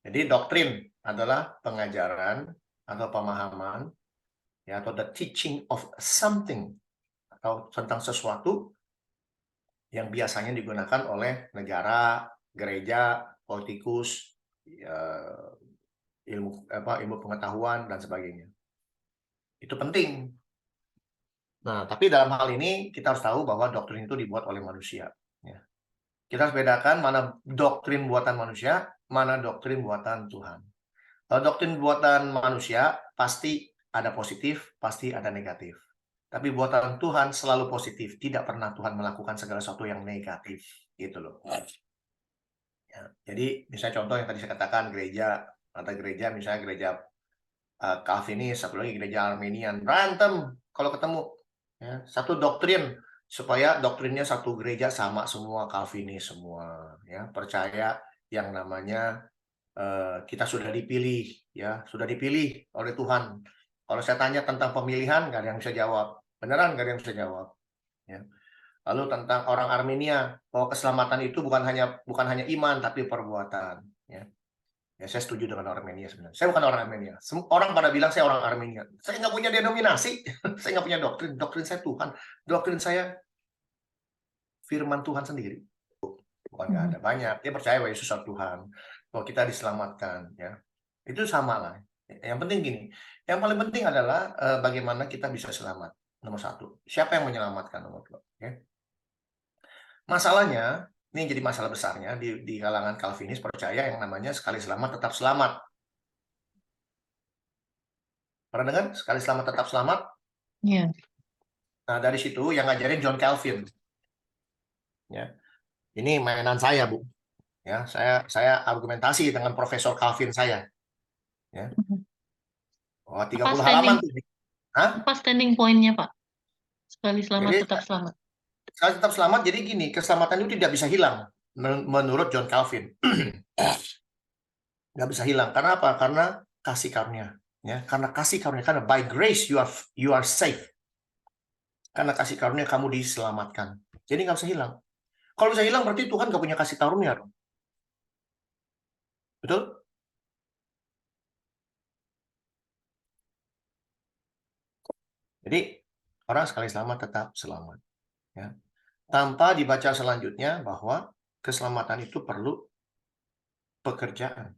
Jadi doktrin adalah pengajaran atau pemahaman, ya, atau the teaching of something, atau tentang sesuatu yang biasanya digunakan oleh negara, gereja, politikus, ilmu pengetahuan dan sebagainya. Itu penting. Nah, tapi dalam hal ini kita harus tahu bahwa doktrin itu dibuat oleh manusia. Ya. Kita harus bedakan mana doktrin buatan manusia, mana doktrin buatan Tuhan. Kalau doktrin buatan manusia, pasti ada positif, pasti ada negatif. Tapi buatan Tuhan selalu positif. Tidak pernah Tuhan melakukan segala sesuatu yang negatif. Gitu loh. Ya. Jadi, misalnya contoh yang tadi saya katakan, gereja, atau gereja, misalnya gereja Calvinis, satu lagi gereja Armenian. Berantem kalau ketemu. Ya. Satu doktrin, supaya doktrinnya satu gereja sama semua, Calvinis semua. Ya. Percaya yang namanya kita sudah dipilih, ya, sudah dipilih oleh Tuhan. Kalau saya tanya tentang pemilihan, nggak ada yang bisa jawab. Beneran nggak ada yang bisa jawab. Ya. Lalu tentang orang Armenia, bahwa keselamatan itu bukan hanya iman, tapi perbuatan. Ya. Ya, saya setuju dengan orang Armenia sebenarnya. Saya bukan orang Armenia. Orang pada bilang saya orang Armenia. Saya nggak punya denominasi. Saya nggak punya doktrin. Doktrin saya Tuhan. Doktrin saya firman Tuhan sendiri. Bukan nggak ada, banyak. Dia percaya bahwa Yesus adalah Tuhan, bahwa kita diselamatkan, ya. Itu sama lah. Yang penting gini, yang paling penting adalah bagaimana kita bisa selamat. Nomor satu, siapa yang menyelamatkan, nomor dua. Ya. Masalahnya, ini jadi masalah besarnya di kalangan Calvinis percaya yang namanya sekali selamat tetap selamat. Pernah dengar sekali selamat tetap selamat? Iya. Nah, dari situ yang ngajarin John Calvin. Ya. Ini mainan saya, Bu. Ya, saya argumentasi dengan Profesor Calvin saya. Ya. Wah, 30 halaman tuh. Hah? Apa standing point-nya, Pak? Sekali selamat Jadi, tetap selamat. sekali tetap selamat, jadi gini, keselamatan itu tidak bisa hilang. Menurut John Calvin. Nggak bisa hilang. Karena apa? Karena kasih karunia. Ya, karena kasih karunia. Karena by grace you are safe. Karena kasih karunia kamu diselamatkan. Jadi nggak bisa hilang. Kalau bisa hilang, berarti Tuhan nggak punya kasih karunia. Betul? Jadi, orang sekali selamat tetap selamat. Ya. Tanpa dibaca selanjutnya bahwa keselamatan itu perlu pekerjaan.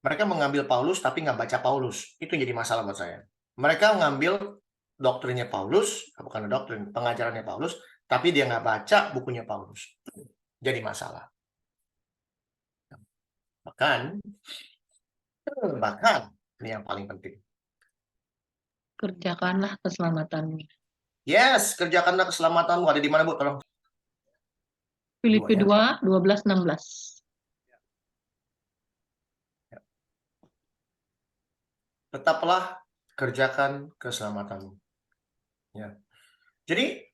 Mereka mengambil Paulus tapi nggak baca Paulus. Itu jadi masalah buat saya. Mereka mengambil doktrinnya Paulus, bukan doktrin, pengajarannya Paulus, tapi dia nggak baca bukunya Paulus. Jadi masalah. Bahkan, ini yang paling penting. Kerjakanlah keselamatanmu. Yes, kerjakanlah keselamatanmu. Ada di mana, Bu? Tolong. Filipi 2, 12, 16. Tetaplah kerjakan keselamatanmu. Ya. Jadi,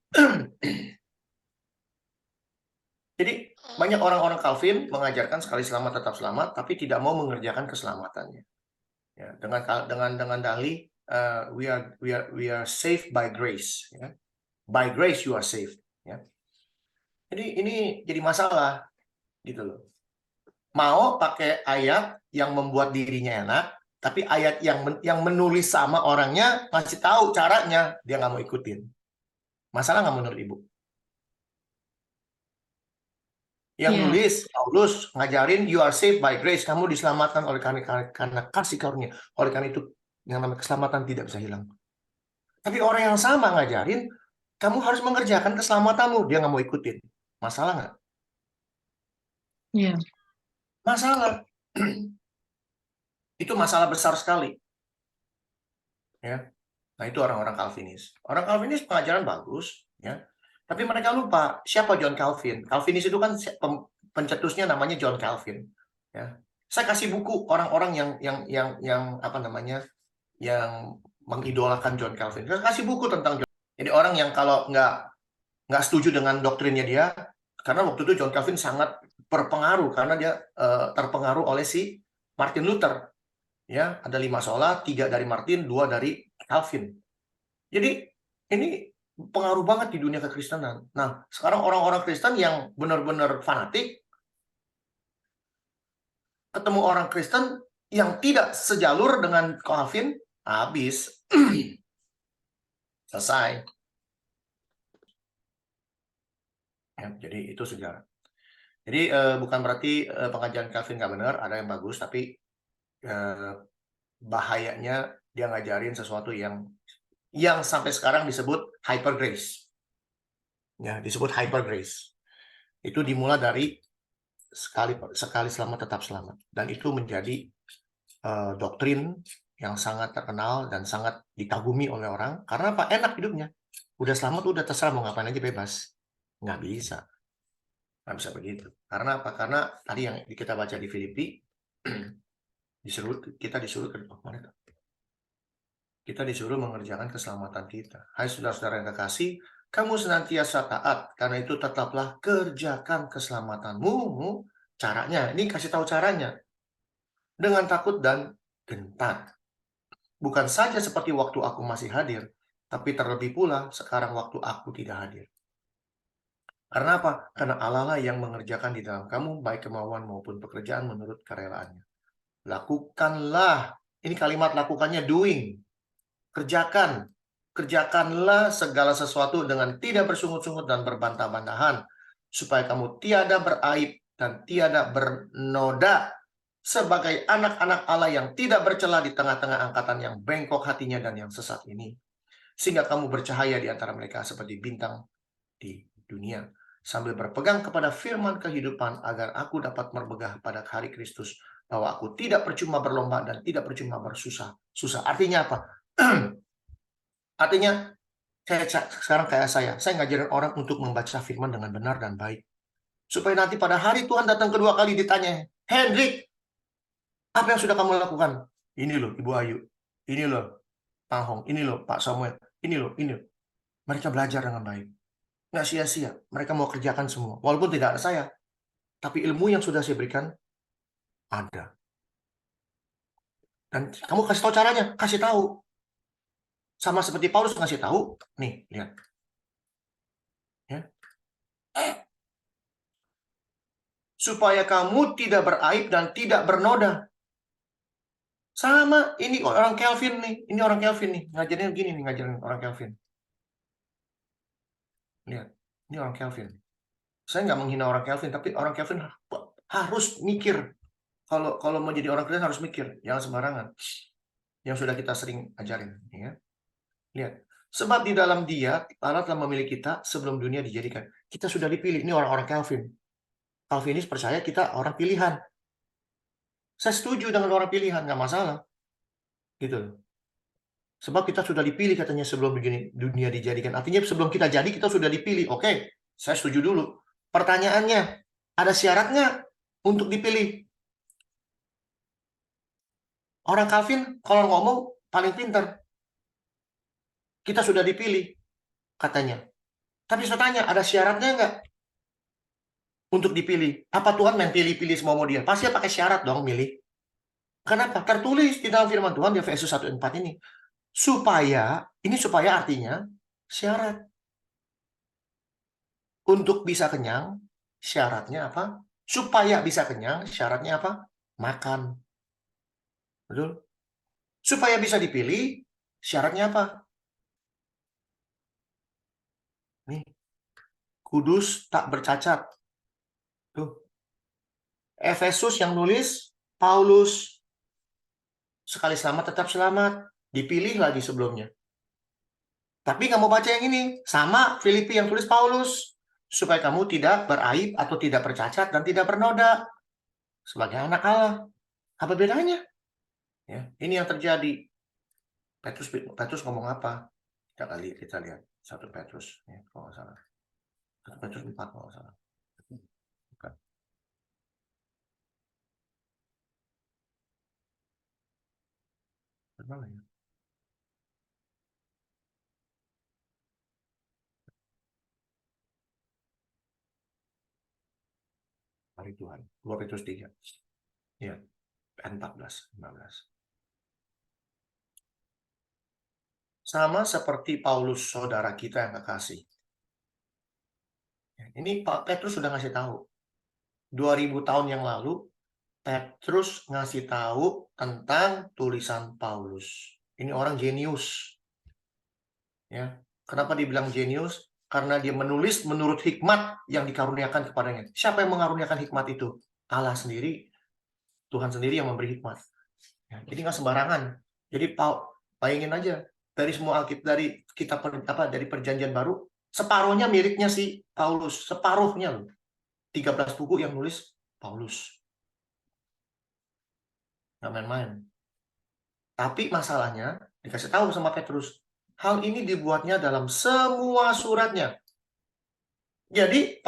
banyak orang-orang Calvin mengajarkan sekali selamat tetap selamat, tapi tidak mau mengerjakan keselamatannya. Ya, dengan dalih we are saved by grace. Ya. By grace you are saved. Ya. Jadi ini jadi masalah, gitu loh. Mau pakai ayat yang membuat dirinya enak, tapi ayat yang menulis sama orangnya ngasih tahu caranya, dia nggak mau ikutin. Masalah nggak menurut Ibu? Yang nulis Paulus ngajarin you are saved by grace, kamu diselamatkan oleh karena kasih karunia. Oleh karena itu yang namanya keselamatan tidak bisa hilang. Tapi orang yang sama ngajarin kamu harus mengerjakan keselamatanmu, dia nggak mau ikutin. Masalah nggak? Iya. Masalah. Itu masalah besar sekali. Ya. Nah, itu orang-orang Calvinis. Orang Calvinis pengajaran bagus, ya. Tapi mereka lupa siapa John Calvin. Calvinis itu kan pencetusnya namanya John Calvin. Ya. Saya kasih buku orang-orang yang apa namanya, yang mengidolakan John Calvin. Saya kasih buku tentang John. Jadi orang yang kalau nggak setuju dengan doktrinnya dia, karena waktu itu John Calvin sangat berpengaruh karena dia terpengaruh oleh si Martin Luther. Ya, ada 5 sola, 3 dari Martin, 2 dari Calvin. Jadi ini pengaruh banget di dunia kekristenan. Nah, sekarang orang-orang Kristen yang benar-benar fanatik, ketemu orang Kristen yang tidak sejalur dengan Calvin, habis. Selesai. Ya, jadi itu sejarah. Jadi bukan berarti pengajaran Calvin nggak benar, ada yang bagus, tapi bahayanya dia ngajarin sesuatu yang sampai sekarang disebut hyper grace. Ya, disebut hyper grace. Itu dimulai dari sekali selamat tetap selamat, dan itu menjadi doktrin yang sangat terkenal dan sangat dikagumi oleh orang. Karena apa? Enak hidupnya. Udah selamat, udah terserah mau ngapain aja bebas. Nggak bisa. Nggak bisa begitu. Karena apa? Karena tadi yang kita baca di Filipi, kita disuruh mengerjakan keselamatan kita. Hai saudara-saudara yang kekasih, kamu senantiasa taat, karena itu tetaplah kerjakan keselamatanmu. Caranya, ini kasih tahu caranya. Dengan takut dan gentar. Bukan saja seperti waktu aku masih hadir, tapi terlebih pula sekarang waktu aku tidak hadir. Karena apa? Karena Allah lah yang mengerjakan di dalam kamu, baik kemauan maupun pekerjaan menurut kerelaannya. Lakukanlah. Ini kalimat lakukannya doing. Kerjakan. Kerjakanlah segala sesuatu dengan tidak bersungut-sungut dan berbantah-bantahan, supaya kamu tiada beraib dan tiada bernoda, sebagai anak-anak Allah yang tidak bercela di tengah-tengah angkatan yang bengkok hatinya dan yang sesat ini. Sehingga kamu bercahaya di antara mereka seperti bintang di dunia, sambil berpegang kepada firman kehidupan, agar aku dapat bermegah pada hari Kristus, bahwa aku tidak percuma berlomba dan tidak percuma bersusah. Artinya apa? Artinya, sekarang kayak saya ngajarin orang untuk membaca firman dengan benar dan baik. Supaya nanti pada hari Tuhan datang kedua kali ditanya, Hendrik, apa yang sudah kamu lakukan? Ini loh Ibu Ayu, ini loh Pak Hong, ini loh Pak Samuel, ini loh, ini. Mereka belajar dengan baik. Nggak sia-sia, mereka mau kerjakan semua. Walaupun tidak ada saya, tapi ilmu yang sudah saya berikan, ada. Dan kamu kasih tahu caranya, kasih tahu. Sama seperti Paulus ngasih tahu, nih, lihat. Ya. Supaya kamu tidak beraib dan tidak bernoda. Sama, ini orang Calvin nih. Ini orang Calvin nih. Ngajarin gini nih, ngajarin orang Calvin. Lihat, ini orang Calvin. Saya nggak menghina orang Calvin, tapi orang Calvin harus mikir. Kalau mau jadi orang Kristen harus mikir, jangan sembarangan. Yang sudah kita sering ajarin. Ya. Lihat, sebab di dalam Dia, Allah telah memilih kita sebelum dunia dijadikan. Kita sudah dipilih. Ini orang-orang Calvin. Calvinis percaya kita orang pilihan. Saya setuju dengan orang pilihan, nggak masalah. Gitu. Sebab kita sudah dipilih katanya sebelum dunia dijadikan. Artinya sebelum kita jadi, kita sudah dipilih. Oke, saya setuju dulu. Pertanyaannya, ada syaratnya untuk dipilih? Orang Calvin kalau ngomong paling pintar. Kita sudah dipilih, katanya. Tapi saya tanya, ada syaratnya nggak untuk dipilih? Apa Tuhan main pilih-pilih semua mau dia? Pasti pakai syarat dong milih. Kenapa? Tertulis di dalam firman Tuhan di Efesus 1:4 ini. Supaya artinya syarat. Untuk bisa kenyang, syaratnya apa? Supaya bisa kenyang, syaratnya apa? Makan. Betul? Supaya bisa dipilih, syaratnya apa? Nih, kudus tak bercacat. Tuh. Efesus yang nulis, Paulus. Sekali selamat, tetap selamat. Dipilih lagi sebelumnya. Tapi nggak mau baca yang ini. Sama Filipi yang tulis Paulus. Supaya kamu tidak beraib atau tidak bercacat dan tidak bernoda. Sebagai anak Allah. Apa bedanya? Ya, ini yang terjadi. Petrus ngomong apa? Kita lihat 1 Petrus ya, kalau nggak salah. 1 Petrus 4 kalau nggak salah. Bukan. Mana ya? Hari Tuhan. 2 Petrus 3. Ya, 14, 15. Sama seperti Paulus, saudara kita yang kekasih. Ini Pak Petrus sudah ngasih tahu. 2000 tahun yang lalu, Petrus ngasih tahu tentang tulisan Paulus. Ini orang jenius. Ya. Kenapa dibilang jenius? Karena dia menulis menurut hikmat yang dikaruniakan kepadanya. Siapa yang mengaruniakan hikmat itu? Allah sendiri, Tuhan sendiri yang memberi hikmat. Ya, jadi nggak sembarangan. Jadi bayangin aja dari semua Alkitab, dari kitab dari Perjanjian Baru, separuhnya miliknya si Paulus, separuhnya loh. 13 buku yang nulis Paulus. Nggak main-main. Tapi masalahnya dikasih tahu sama Petrus, hal ini dibuatnya dalam semua suratnya. Jadi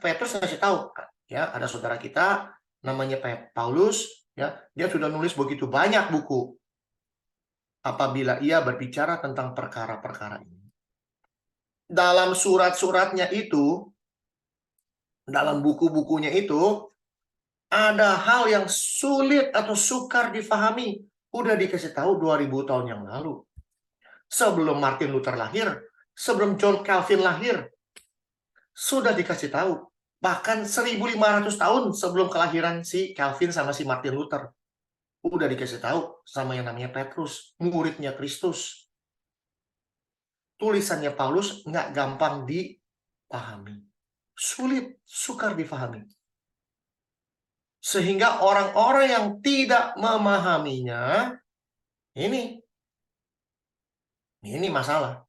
Petrus ngasih tahu, ya ada saudara kita namanya Paulus, ya dia sudah nulis begitu banyak buku. Apabila ia berbicara tentang perkara-perkara ini, dalam surat-suratnya itu, dalam buku-bukunya itu, ada hal yang sulit atau sukar difahami. Udah dikasih tahu 2000 tahun yang lalu. Sebelum Martin Luther lahir, sebelum John Calvin lahir, sudah dikasih tahu. Bahkan 1500 tahun sebelum kelahiran si Calvin sama si Martin Luther. Udah dikasih tahu sama yang namanya Petrus, muridnya Kristus. Tulisannya Paulus nggak gampang dipahami. Sulit, sukar difahami. Sehingga orang-orang yang tidak memahaminya, ini masalah.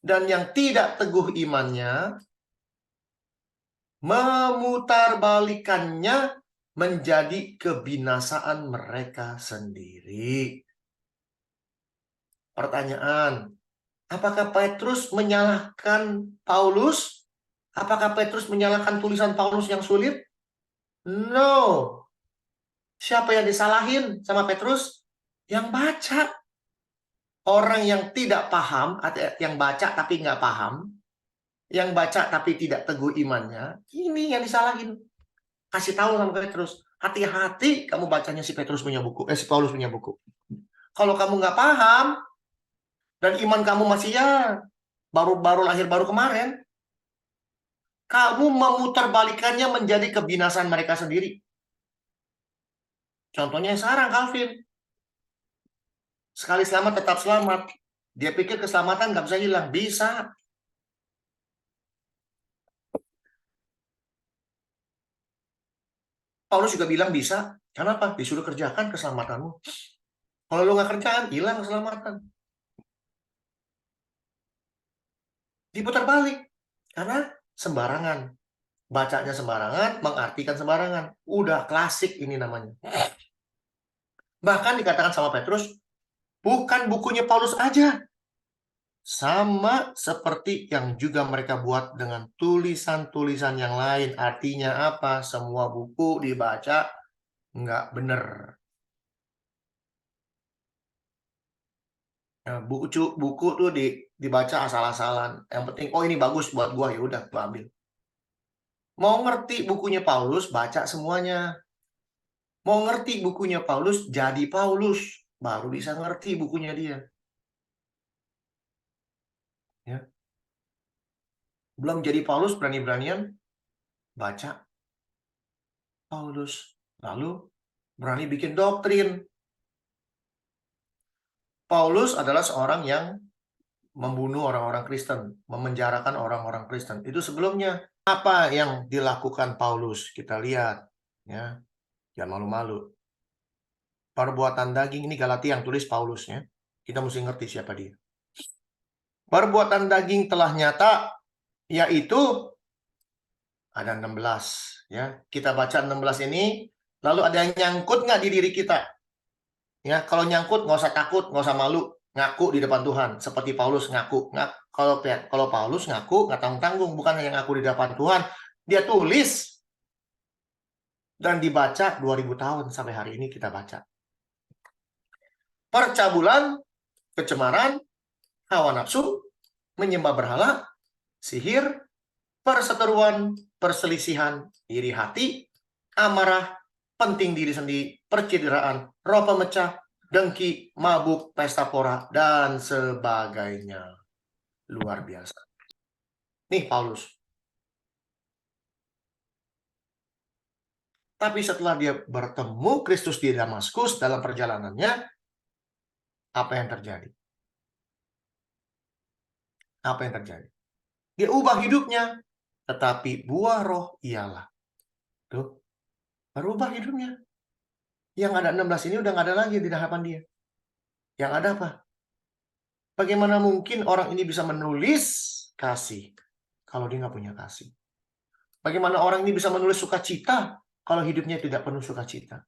Dan yang tidak teguh imannya, memutarbalikannya menjadi kebinasaan mereka sendiri. Pertanyaan, apakah Petrus menyalahkan Paulus? Apakah Petrus menyalahkan tulisan Paulus yang sulit? No. Siapa yang disalahin sama Petrus? Yang baca. Orang yang tidak paham, atau yang baca tapi nggak paham, yang baca tapi tidak teguh imannya, ini yang disalahin. Kasih tahu sama Petrus, hati-hati kamu bacanya si Paulus punya buku. Kalau kamu nggak paham dan iman kamu masih ya baru lahir baru kemarin, kamu memutarbalikannya menjadi kebinasaan mereka sendiri. Contohnya sekarang Calvin, sekali selamat tetap selamat. Dia pikir keselamatan nggak bisa hilang, bisa. Paulus juga bilang bisa. Kenapa? Disuruh kerjakan keselamatanmu. Kalau lu nggak kerjaan, hilang keselamatan. Diputar balik. Karena sembarangan. Bacanya sembarangan, mengartikan sembarangan. Udah klasik ini namanya. Bahkan dikatakan sama Petrus, bukan bukunya Paulus aja. Sama seperti yang juga mereka buat dengan tulisan-tulisan yang lain. Artinya apa? Semua buku dibaca nggak bener. Nah, buku tuh dibaca asal-asalan. Yang penting, oh ini bagus buat gua, ya udah gua ambil. Mau ngerti bukunya Paulus, baca semuanya. Mau ngerti bukunya Paulus, jadi Paulus. Baru bisa ngerti bukunya dia. Ya. Belum jadi Paulus, berani-beranian baca Paulus. Lalu berani bikin doktrin. Paulus adalah seorang yang membunuh orang-orang Kristen, memenjarakan orang-orang Kristen. Itu sebelumnya. Apa yang dilakukan Paulus? Kita lihat. Ya. Jangan malu-malu. Perbuatan daging, ini Galatia yang tulis Paulus, ya. Kita mesti ngerti siapa dia. Perbuatan daging telah nyata, yaitu ada 16. Ya. Kita baca 16 ini, lalu ada yang nyangkut nggak di diri kita? Ya, kalau nyangkut nggak usah takut, nggak usah malu, ngaku di depan Tuhan. Seperti Paulus ngaku. Kalau Paulus ngaku nggak tanggung-tanggung, bukan yang ngaku di depan Tuhan. Dia tulis dan dibaca 2000 tahun sampai hari ini kita baca. Percabulan, kecemaran, hawa nafsu, menyembah berhala, sihir, perseteruan, perselisihan, iri hati, amarah, penting diri sendiri, percideraan, roh pemecah, dengki, mabuk, pesta pora, dan sebagainya. Luar biasa. Nih Paulus. Tapi setelah dia bertemu Kristus di Damaskus dalam perjalanannya, apa yang terjadi? Apa yang terjadi? Dia ubah hidupnya, tetapi buah roh ialah. Tuh, berubah hidupnya. Yang ada 16 ini udah nggak ada lagi di hadapan dia. Yang ada apa? Bagaimana mungkin orang ini bisa menulis kasih kalau dia nggak punya kasih? Bagaimana orang ini bisa menulis sukacita kalau hidupnya tidak penuh sukacita?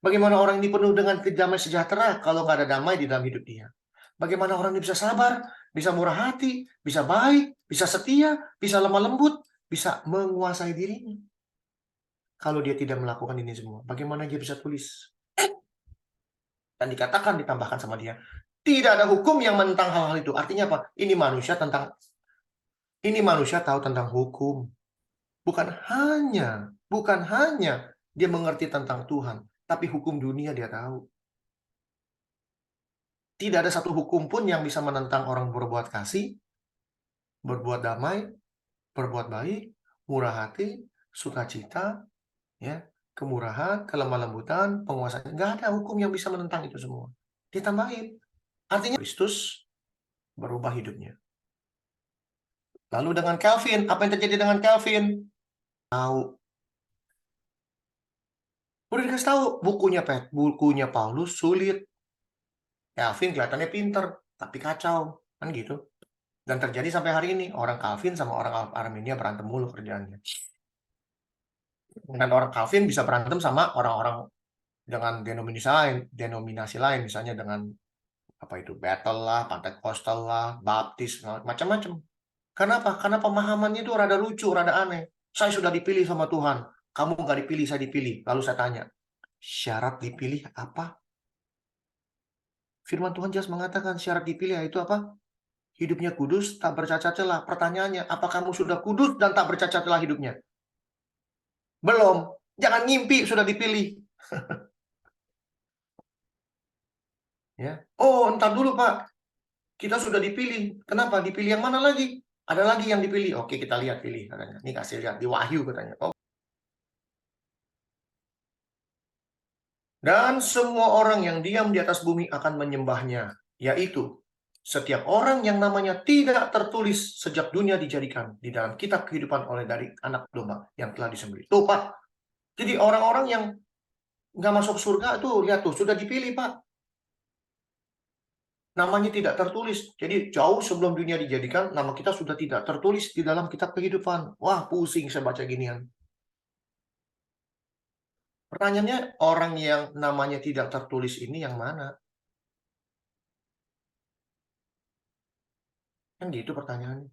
Bagaimana orang ini penuh dengan damai sejahtera kalau nggak ada damai di dalam hidup dia? Bagaimana orang ini bisa sabar, bisa murah hati, bisa baik, bisa setia, bisa lemah lembut, bisa menguasai dirinya? Kalau dia tidak melakukan ini semua, bagaimana dia bisa tulis? Dan dikatakan, ditambahkan sama dia, tidak ada hukum yang menentang hal-hal itu. Artinya apa? Ini manusia tahu tentang hukum. Bukan hanya dia mengerti tentang Tuhan, tapi hukum dunia dia tahu. Tidak ada satu hukum pun yang bisa menentang orang berbuat kasih, berbuat damai, berbuat baik, murah hati, sukacita, ya, kemurahan, kelemah lembutan, penguasaan. Nggak ada hukum yang bisa menentang itu semua. Ditambahin. Artinya Kristus berubah hidupnya. Lalu dengan Calvin, apa yang terjadi dengan Calvin? Tahu. Udah dikasih tahu, bukunya Paulus sulit. Calvin kelihatannya pinter, tapi kacau. Kan gitu. Dan terjadi sampai hari ini. Orang Calvin sama orang Armenia berantem mulu kerjaannya. Dan orang Calvin bisa berantem sama orang-orang dengan denominasi lain. Misalnya dengan apa itu, Battle lah, Pentekostal lah, Baptis, macam-macam. Kenapa? Karena pemahamannya itu rada lucu, rada aneh. Saya sudah dipilih sama Tuhan. Kamu nggak dipilih, saya dipilih. Lalu saya tanya, syarat dipilih apa? Firman Tuhan jelas mengatakan syarat dipilih itu apa? Hidupnya kudus, tak bercacat celah. Pertanyaannya, apa kamu sudah kudus dan tak bercacat celah hidupnya? Belum. Jangan ngimpi sudah dipilih. Ya. Oh, entar dulu Pak. Kita sudah dipilih. Kenapa? Dipilih yang mana lagi? Ada lagi yang dipilih. Oke, kita lihat pilih katanya. Ini kasih lihat di Wahyu katanya. Oh. Dan semua orang yang diam di atas bumi akan menyembahnya, yaitu setiap orang yang namanya tidak tertulis sejak dunia dijadikan di dalam kitab kehidupan oleh dari anak domba yang telah disembelih. Tuh Pak. Jadi orang-orang yang nggak masuk surga tuh, lihat tuh, sudah dipilih Pak. Namanya tidak tertulis. Jadi jauh sebelum dunia dijadikan, nama kita sudah tidak tertulis di dalam kitab kehidupan. Wah, pusing saya baca ginian. Pertanyaannya, orang yang namanya tidak tertulis ini yang mana? Kan gitu pertanyaannya.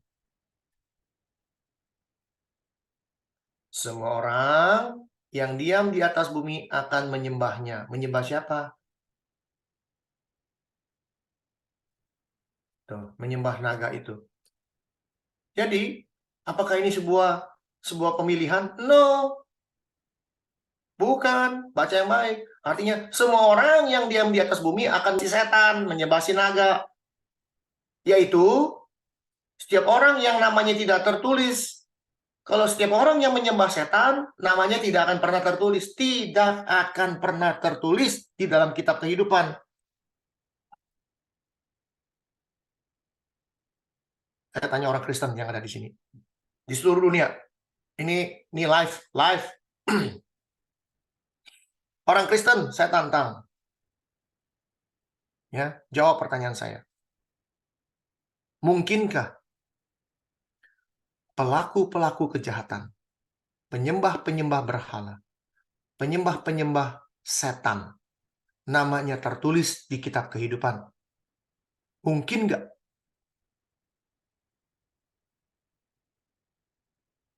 Semua orang yang diam di atas bumi akan menyembahnya. Menyembah siapa? Tuh, menyembah naga itu. Jadi, apakah ini sebuah pemilihan? No. Bukan. Baca yang baik. Artinya, semua orang yang diam di atas bumi akan si setan, menyembah si naga. Yaitu, setiap orang yang namanya tidak tertulis. Kalau setiap orang yang menyembah setan, namanya tidak akan pernah tertulis. Tidak akan pernah tertulis di dalam kitab kehidupan. Saya tanya orang Kristen yang ada di sini. Di seluruh dunia. Ini live. Orang Kristen, saya tantang. Ya, jawab pertanyaan saya. Mungkinkah pelaku-pelaku kejahatan, penyembah-penyembah berhala, penyembah-penyembah setan, namanya tertulis di kitab kehidupan? Mungkin nggak?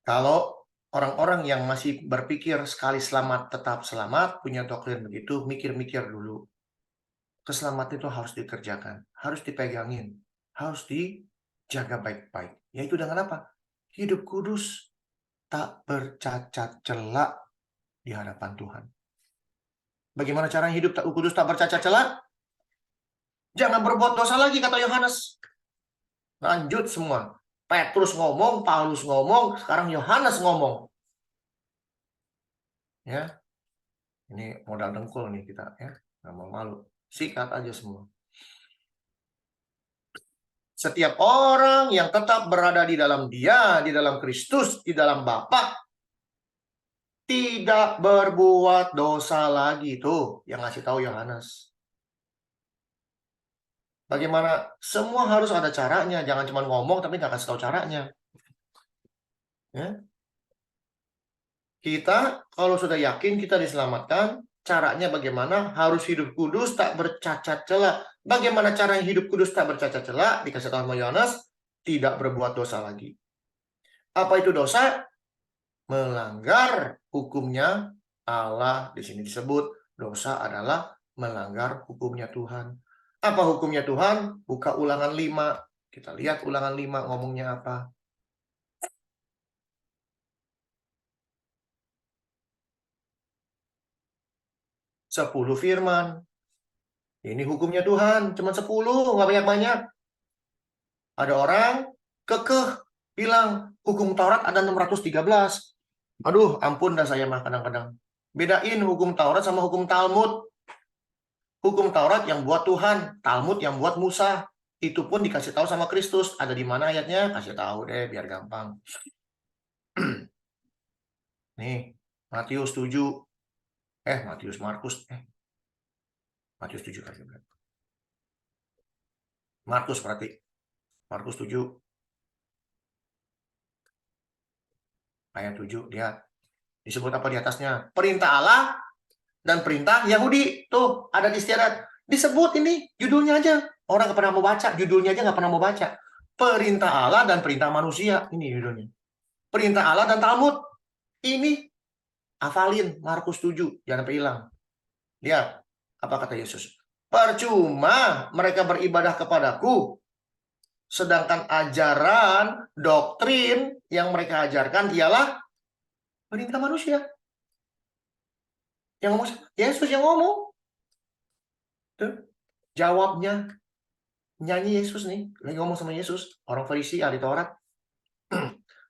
Kalau orang-orang yang masih berpikir sekali selamat tetap selamat, punya doktrin begitu, mikir-mikir dulu. Keselamatan itu harus dikerjakan, harus dipegangin, harus dijaga baik-baik. Yaitu dengan apa? Hidup kudus, tak bercacat celah di hadapan Tuhan. Bagaimana cara hidup tak kudus, tak bercacat celah? Jangan berbuat dosa lagi, kata Yohanes. Lanjut semua. Petrus ngomong, Paulus ngomong, sekarang Yohanes ngomong. Ya, Ini modal dengkul nih kita ya, nggak mau malu. Sikat aja semua. Setiap orang yang tetap berada di dalam Dia, di dalam Kristus, di dalam Bapa, tidak berbuat dosa lagi. Tuh yang ngasih tahu Yohanes. Bagaimana? Semua harus ada caranya. Jangan cuma ngomong tapi nggak kasih tahu caranya. Ya. Kita kalau sudah yakin kita diselamatkan, caranya bagaimana? Harus hidup kudus, tak bercacat celah. Bagaimana cara hidup kudus tak bercacat celah? Dikasih tahu sama Yohanes, tidak berbuat dosa lagi. Apa itu dosa? Melanggar hukumnya Allah. Di sini disebut dosa adalah melanggar hukumnya Tuhan. Apa hukumnya Tuhan? Buka Ulangan 5. Kita lihat Ulangan 5 ngomongnya apa. 10 firman. Ini hukumnya Tuhan, cuma 10, nggak banyak-banyak. Ada orang kekeh bilang hukum Taurat ada 613. Aduh, ampun dah saya mah kadang-kadang. Bedain hukum Taurat sama hukum Talmud. Hukum Taurat yang buat Tuhan, Talmud yang buat Musa. Itu pun dikasih tahu sama Kristus. Ada di mana ayatnya? Kasih tahu deh biar gampang. Nih, Matius 7. Matius Markus. Matius 7 kasih. Markus berarti. Markus 7. Ayat 7, lihat. Disebut apa di atasnya? Perintah Allah dan perintah Yahudi. Tuh, ada di istiadat. Disebut ini, judulnya aja. Orang nggak pernah mau baca, judulnya aja nggak pernah mau baca. Perintah Allah dan perintah manusia. Ini judulnya. Perintah Allah dan Talmud. Ini, hafalin Markus 7. Jangan sampai hilang. Lihat, apa kata Yesus? Percuma mereka beribadah kepadaku. Sedangkan ajaran, doktrin yang mereka ajarkan ialah perintah manusia. Yang ngomong Yesus yang ngomong. Tuh, jawabnya nyanyi Yesus nih, lagi ngomong sama Yesus, orang Farisi ahli Taurat.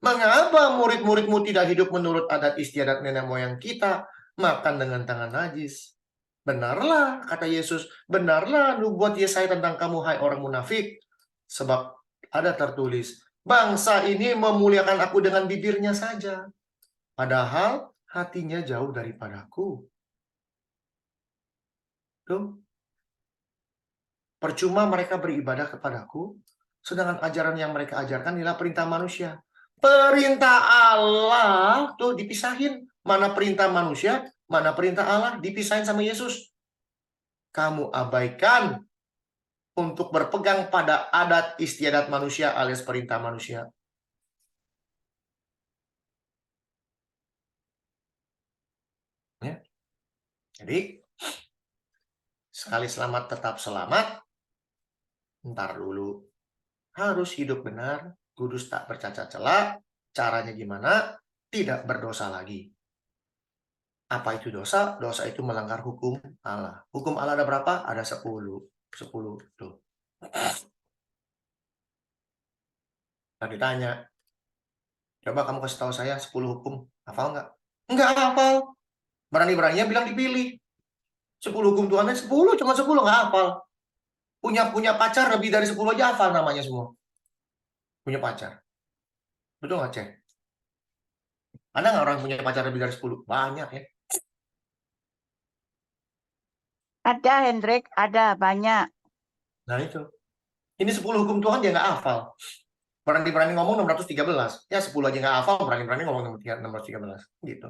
Mengapa murid-muridmu tidak hidup menurut adat istiadat nenek moyang kita, makan dengan tangan najis? Benarlah, kata Yesus, benarlah nubuat Yesaya tentang kamu, hai orang munafik. Sebab ada tertulis, bangsa ini memuliakan aku dengan bibirnya saja, padahal hatinya jauh daripadaku. Tuh. Percuma mereka beribadah kepadaku, sedangkan ajaran yang mereka ajarkan adalah perintah manusia. Perintah Allah tuh dipisahin. Mana perintah manusia, mana perintah Allah, dipisahin sama Yesus. Kamu abaikan untuk berpegang pada adat istiadat manusia alias perintah manusia. Ya. Jadi, sekali selamat tetap selamat. Ntar dulu. Harus hidup benar, kudus tak bercacat celah. Caranya gimana? Tidak berdosa lagi. Apa itu dosa? Dosa itu melanggar hukum Allah. Hukum Allah ada berapa? Ada 10. 10 tuh. Tadi tanya, coba kamu kasih tahu saya 10 hukum. Hafal nggak? Nggak hafal. Berani-beraninya bilang dipilih. 10 hukum Tuhan 10, cuma 10 nggak hafal. Punya pacar lebih dari 10 aja hafal namanya semua. Punya pacar. Betul nggak, Cek? Ada nggak orang punya pacar lebih dari 10? Banyak ya. Ada, Hendrik, ada banyak. Nah itu. Ini 10 hukum Tuhan dia nggak hafal. Berani-berani ngomong 613. Ya 10 aja nggak hafal, berani-berani ngomong 613. Gitu.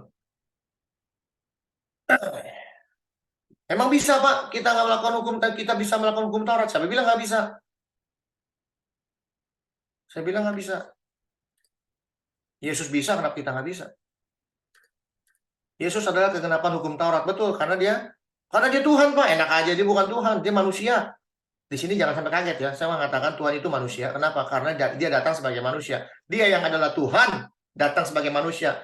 Emang bisa, Pak? Kita nggak melakukan hukum, kita bisa melakukan hukum Taurat. Saya bilang nggak bisa. Saya bilang nggak bisa. Yesus bisa, kenapa kita nggak bisa? Yesus adalah kegenapan hukum Taurat. Betul, karena dia Tuhan, Pak. Enak aja, dia bukan Tuhan, dia manusia. Di sini jangan sampai kaget ya. Saya mengatakan Tuhan itu manusia. Kenapa? Karena dia datang sebagai manusia. Dia yang adalah Tuhan datang sebagai manusia.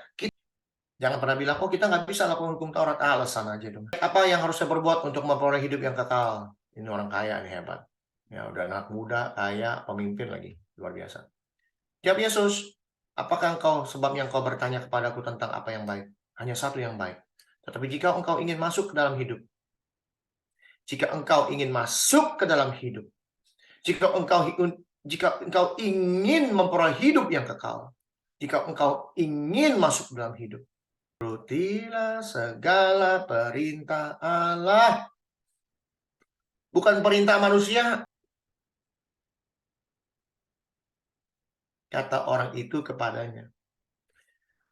Jangan pernah bilang, oh kita nggak bisa lakukan hukum Taurat. Alasan aja dong. Apa yang harus saya perbuat untuk memperoleh hidup yang kekal? Ini orang kaya nih, hebat. Ya udah anak muda, kaya, pemimpin lagi. Luar biasa. Jawab Yesus, apakah sebabnya engkau bertanya kepadaku tentang apa yang baik? Hanya satu yang baik. Tetapi jika engkau ingin masuk ke dalam hidup, jika engkau ingin masuk ke dalam hidup, jika engkau ingin memperoleh hidup yang kekal, jika engkau ingin masuk dalam hidup, turutilah segala perintah Allah. Bukan perintah manusia. Kata orang itu kepadanya,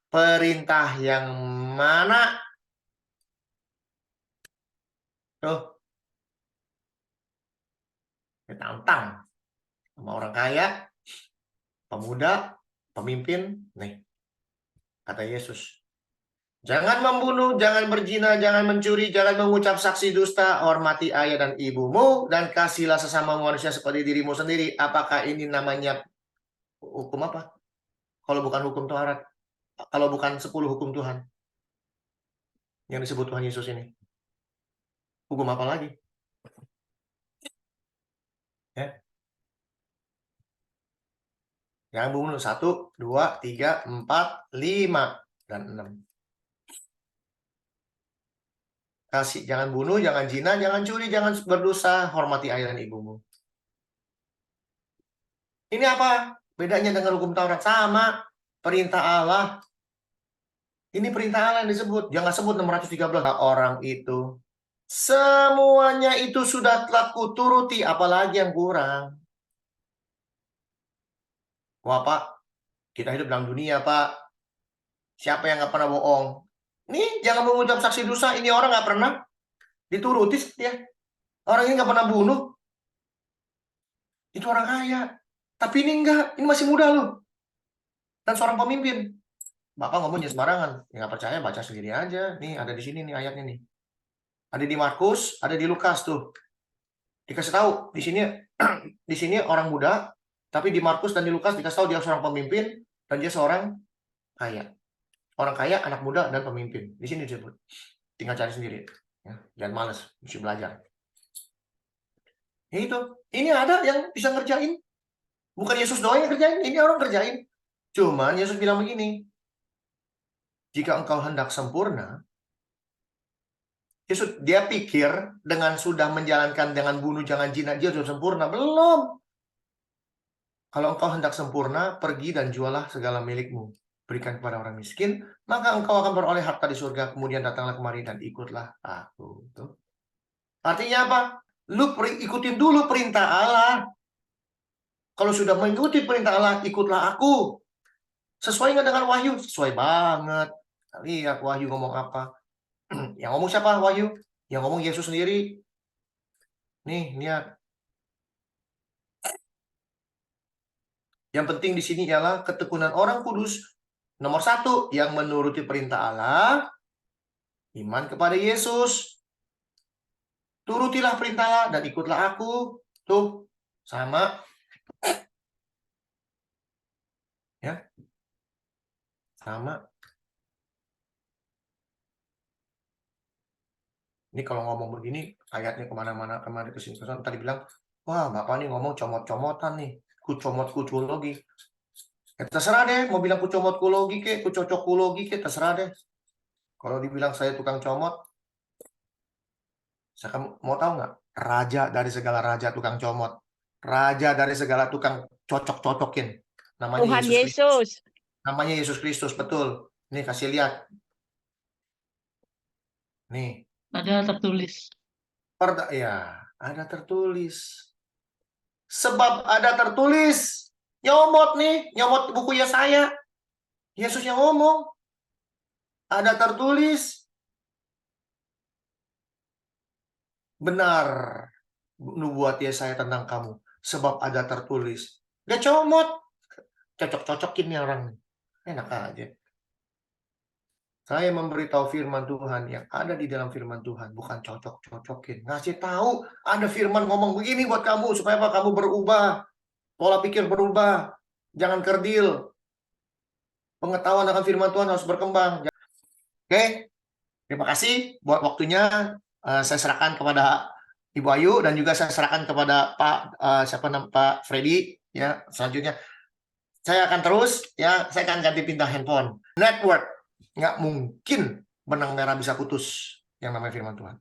perintah yang mana? Tuh, ditantang sama orang kaya, pemuda, pemimpin. Nih, kata Yesus, jangan membunuh, jangan berzina, jangan mencuri, jangan mengucap saksi dusta, hormati ayah dan ibumu, dan kasihlah sesama manusia seperti dirimu sendiri. Apakah ini namanya hukum apa? Kalau bukan hukum Taurat, kalau bukan 10 hukum Tuhan yang disebut Tuhan Yesus ini, hukum apa lagi? Ya. Jangan bunuh 1, 2, 3, 4, 5, dan 6. Kasih, jangan bunuh, jangan zina, jangan curi, jangan berdosa, hormati ayah dan ibumu. Ini apa? Bedanya dengan hukum Taurat? Sama, perintah Allah. Ini perintah Allah yang disebut. Jangan sebut 613 orang itu. Semuanya itu sudah telah kuturuti, apalagi yang kurang. Wah Pak, kita hidup dalam dunia Pak. Siapa yang nggak pernah bohong? Nih, jangan mengucap saksi dosa. Ini orang nggak pernah dituruti ya. Orang ini nggak pernah bunuh. Itu orang kaya. Tapi ini enggak. Ini masih muda loh. Dan seorang pemimpin. Bapak ngomongnya sembarangan. Ya nggak percaya, baca sendiri aja. Nih, ada di sini nih ayatnya nih. Ada di Markus, ada di Lukas tuh. Dikasih tahu di sini di sini orang muda, tapi di Markus dan di Lukas dikasih tahu dia seorang pemimpin dan dia seorang kaya. Orang kaya, anak muda, dan pemimpin. Di sini disebut. Tinggal cari sendiri. Ya, jangan males, mesti belajar. Ya itu. Ini ada yang bisa ngerjain. Bukan Yesus doang yang kerjain, ini orang kerjain. Cuman Yesus bilang begini, jika engkau hendak sempurna, Yesus dia pikir dengan sudah menjalankan dengan bunuh jangan zina dia sudah sempurna. Belum. Kalau engkau hendak sempurna, pergi dan jualah segala milikmu. Berikan kepada orang miskin, maka engkau akan beroleh harta di surga. Kemudian datanglah kemari dan ikutlah aku. Tuh. Artinya apa? Lu ikutin dulu perintah Allah. Kalau sudah mengikuti perintah Allah, ikutlah aku. Sesuai nggak dengan Wahyu? Sesuai banget. Lihat Wahyu ngomong apa. Yang ngomong siapa Wahyu? Yang ngomong Yesus sendiri. Nih, lihat. Yang penting di sini ialah ketekunan orang kudus. Nomor 1, yang menuruti perintah Allah, iman kepada Yesus. Turutilah perintah Allah dan ikutlah aku. Tuh, sama. Ya. Sama. Ini kalau ngomong begini, ayatnya kemana-mana, kemana ke sini. Tadi bilang, wah Bapak nih ngomong comot-comotan nih. Kucomot-kuculogi. Ya, terserah deh, mau bilang kucomot-kulogi ke, kucocok-kulogi ke, terserah deh. Kalau dibilang saya tukang comot, saya mau tahu nggak? Raja dari segala raja tukang comot. Raja dari segala tukang cocok-cocokin. Namanya Tuhan Yesus Kristus. Yesus. Namanya Yesus Kristus, betul. Nih, kasih lihat. Nih. Ada tertulis. Ya, ada tertulis. Sebab ada tertulis. Nyomot nih, nyomot buku ya saya. Yesus yang ngomong. Ada tertulis. Benar. Nubuat Yesaya tentang kamu. Sebab ada tertulis. Dia comot. Cocok-cocokin nih orang. Enak aja. Saya memberitahu firman Tuhan yang ada di dalam firman Tuhan. Bukan cocok-cocokin. Ngasih tahu ada firman ngomong begini buat kamu. Supaya apa? Kamu berubah. Pola pikir berubah. Jangan kerdil. Pengetahuan akan firman Tuhan harus berkembang. Oke. Terima kasih buat waktunya. Saya serahkan kepada Ibu Ayu dan juga saya serahkan kepada Pak Freddy ya. Selanjutnya saya akan terus ya, saya akan ganti pindah handphone. Network nggak mungkin benang merah bisa putus yang namanya firman Tuhan.